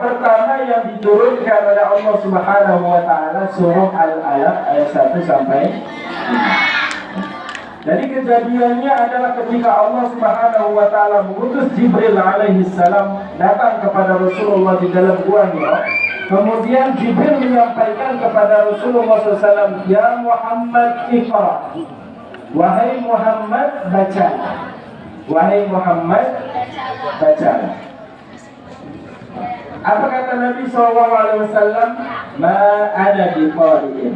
pertama yang diturunkan oleh Allah Subhanahu wa taala surah Al-Alaq ayat 1 sampai 5. Jadi kejadiannya adalah ketika Allah Subhanahu wa taala mengutus Jibril alaihi salam datang kepada Rasulullah di dalam gua Hira. Kemudian Jibril menyampaikan kepada Rasulullah SAW, "Ya Muhammad, Iqra." Wahai Muhammad, baca. Wahai Muhammad, baca. Apa kata Nabi SAW? Ma ana biqari'in.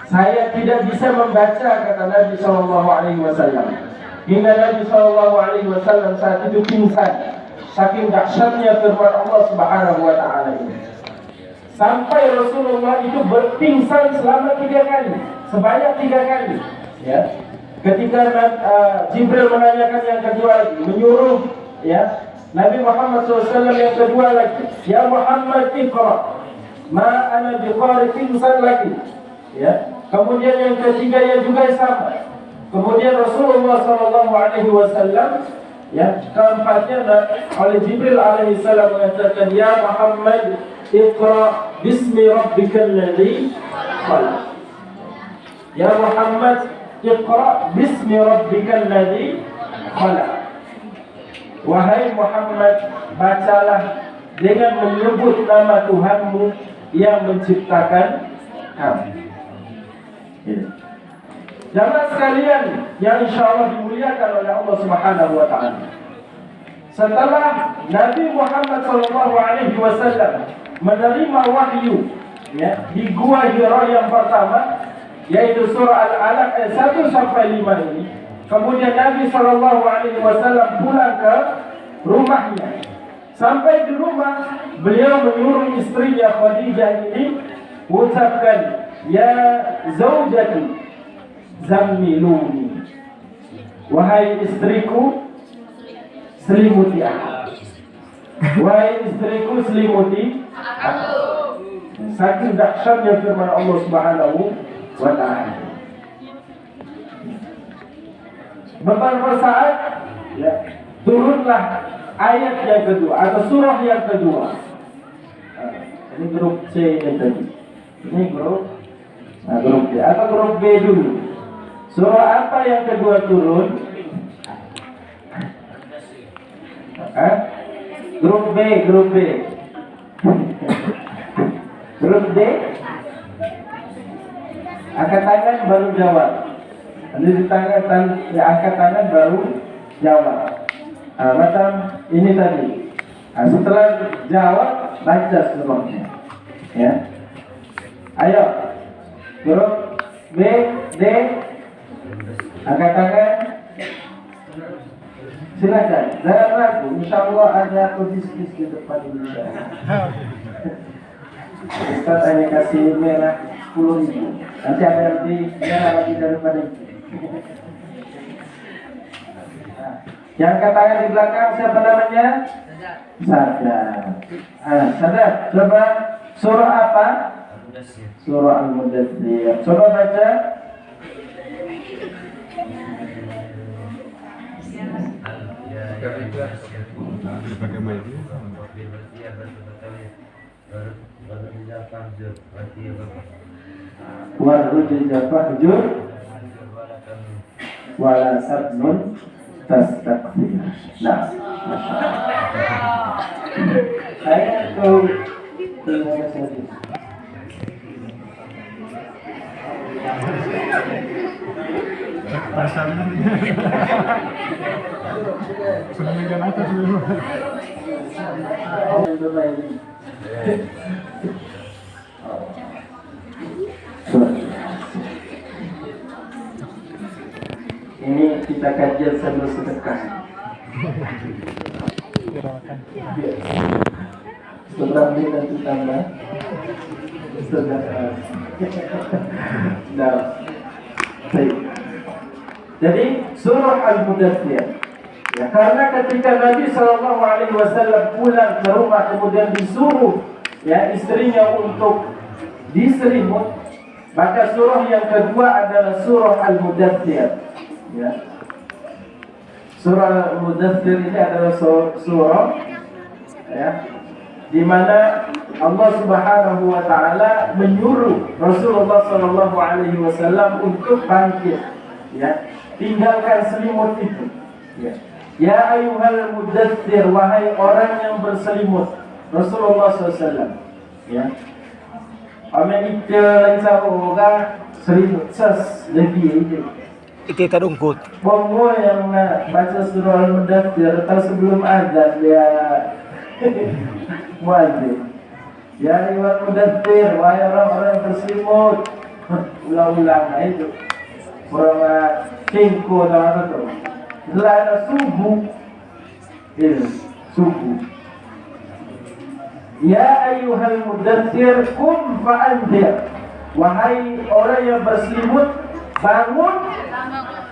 Saya tidak bisa membaca, kata Nabi SAW. Hingga Nabi SAW saat itu pingsan, saking dahsyatnya firman Allah Subhanahu wa taala ini. Sampai Rasulullah itu berpingsan selama 3 kali, sebanyak 3 kali. Ya. Ketika Jibril menanyakan yang kedua lagi, menyuruh ya Nabi Muhammad SAW yang kedua lagi, "Ya Muhammad, Iqra." Ma ana biqari, pingsan lagi. Ya. Kemudian yang ketiga yang juga sama. Kemudian Rasulullah SAW ya, keempatnya oleh Jibril alaihi salam mengatakan, "Ya Muhammad, Iqra bismi rabbikal ladzi khalaq." Ya Muhammad, Iqra bismi rabbikal ladzi khalaq. Wahai Muhammad, bacalah dengan menyebut nama Tuhanmu yang menciptakan kamu. Jamaah sekalian yang insyaallah dimuliakan oleh Allah Subhanahu wa taala. Setelah Nabi Muhammad SAW menerima wahyu ya, di gua Hira yang pertama, yaitu surah Al-Alaq ayat 1 sampai 5 ini. Kemudian Nabi SAW pulang ke rumahnya. Sampai di rumah, beliau menyuruh istrinya Khadijah ini mengucapkan, "Ya zaujati, zammiluni." Wahai istriku, selimuti aku. Wahai istriku, selimuti aku. Saking dahsyatnya firman Allah Subhanahu wa ta'ala. Beberapa saat ya, turunlah ayat yang kedua atau surah yang kedua. Ini grup C yang tadi. Ini grup B atau grup B dulu. Surah apa yang kedua turun? Grup B. Grup D. Angkat tangan baru jawab. Nanti angkat tangan baru jawab. Macam ini tadi. Setelah jawab, baca surahnya. Ya. Ayo. Grup B, D. Angkat tangan. Silakan. Jangan ragu. Insyaallah ada pebisnis di depan ini. Ustaz hanya kasih merah 10.000. Nanti ada lebih lagi daripada itu. Yang angkat tangan di belakang siapa namanya? Sadar. Sadar. Coba surah apa? Surah Al-Mudaththir. Coba baca. Warujul fahjur wala sabnun tastakfir. Nah, saya tahu terima kasih. Pasangan penampilan atas dulu. Ini kita kajian sambil sedekah. Setelah ini nanti tambah sedekah. Nah, baik. Jadi surah Al-Mudaththir. Ya, karena ketika Nabi SAW pulang ke rumah kemudian disuruh ya istrinya untuk diselimut, maka surah yang kedua adalah surah Al-Mudaththir. Ya. Surah Al-Mudaththir ini adalah surah ya, di mana Allah Subhanahu wa taala menyuruh Rasulullah sallallahu alaihi wasallam untuk bangkit, ya. Tinggalkan selimut itu, ya. Ya ayyuhal muddatsir, wahai orang yang berselimut. Rasulullah SAW, ya. Amin itu lancar orang selimut ses lebih itu. Itu terungkut. Bongo yang nak baca surah Al-Muddatsir atau sebelum azan dia muadzin. Ya ayyuhal muddatsir, wahai orang-orang yang berselimut. Ulang-ulang itu. Orang cingko atau apa tu. Setelah ada subuh, subuh. Ya ayyuhal muddatsir, qum fa'anzir. Wahai orang yang berselimut, bangun,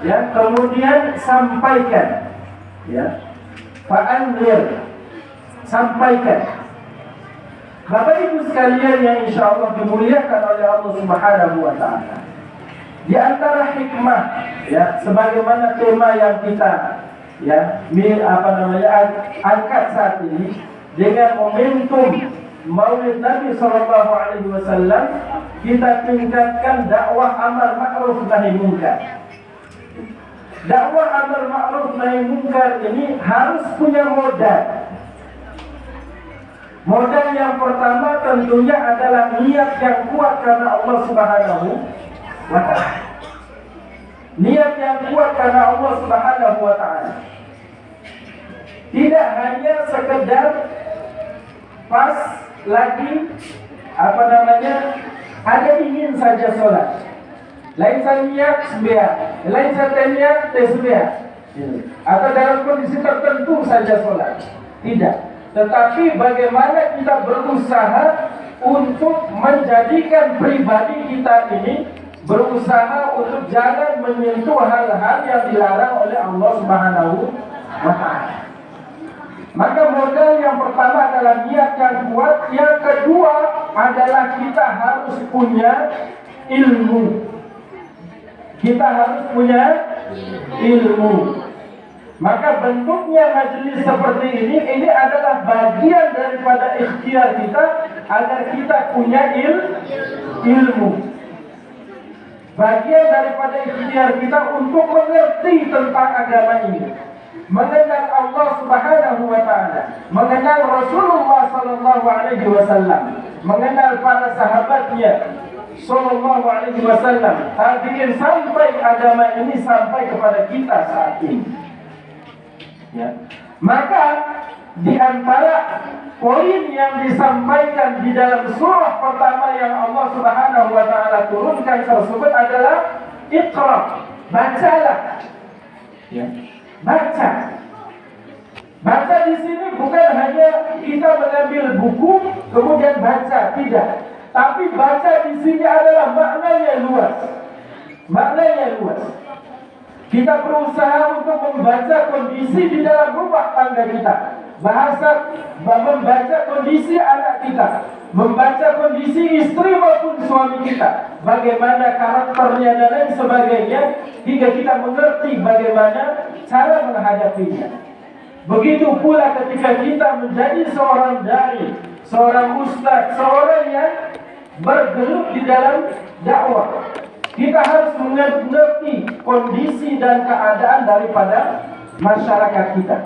ya, kemudian sampaikan, ya. Fa'anzir, sampaikan. Bapak Ibu sekalian yang insyaallah dimuliakan oleh Allah Subhanahu wa taala. Di antara hikmah, ya, sebagaimana tema yang kita, ya, angkat saat ini dengan momentum Maulid Nabi sallallahu alaihi wasallam, kita tingkatkan dakwah amar ma'ruf nahi munkar. Dakwah amar ma'ruf nahi munkar ini harus punya modal. Modal yang pertama tentunya adalah niat yang kuat karena Allah Subhanahu wa ta'ala. Niat yang kuat karena Allah Subhanahu wa ta'ala. Tidak hanya sekedar pas lagi ada ingin saja sholat. Lain saja sembahyang, lain saja sembahyang. Atau dalam kondisi tertentu saja sholat. Tidak. Tetapi bagaimana kita berusaha untuk menjadikan pribadi kita ini berusaha untuk jangan menyentuh hal-hal yang dilarang oleh Allah Subhanahu wa ta'ala. Maka modal yang pertama adalah niat yang kuat. Yang kedua adalah kita harus punya ilmu. Kita harus punya ilmu. Maka bentuknya majelis seperti ini adalah bagian daripada ikhtiar kita agar kita punya ilmu. Bagian daripada ikhtiar kita untuk mengerti tentang agama ini. Mengenal Allah Subhanahu wa ta'ala, mengenal Rasulullah sallallahu alaihi wasallam, mengenal para sahabatnya sallallahu alaihi wasallam, tabi'in sampai agama ini sampai kepada kita saat ini. Ya. Maka di antara poin yang disampaikan di dalam surah pertama yang Allah Subhanahu wa ta'ala turunkan tersebut adalah Iqra, bacalah. Ya. Baca di sini bukan hanya kita mengambil buku kemudian baca, tidak. Tapi baca di sini adalah maknanya luas. Kita berusaha untuk membaca kondisi di dalam rumah tangga kita. Membaca kondisi anak kita, membaca kondisi istri maupun suami kita, bagaimana karakternya dan lain sebagainya, hingga kita mengerti bagaimana cara menghadapinya. Begitu pula ketika kita menjadi seorang dai, seorang ustaz, seorang yang bergelut di dalam dakwah, kita harus mengerti kondisi dan keadaan daripada masyarakat kita.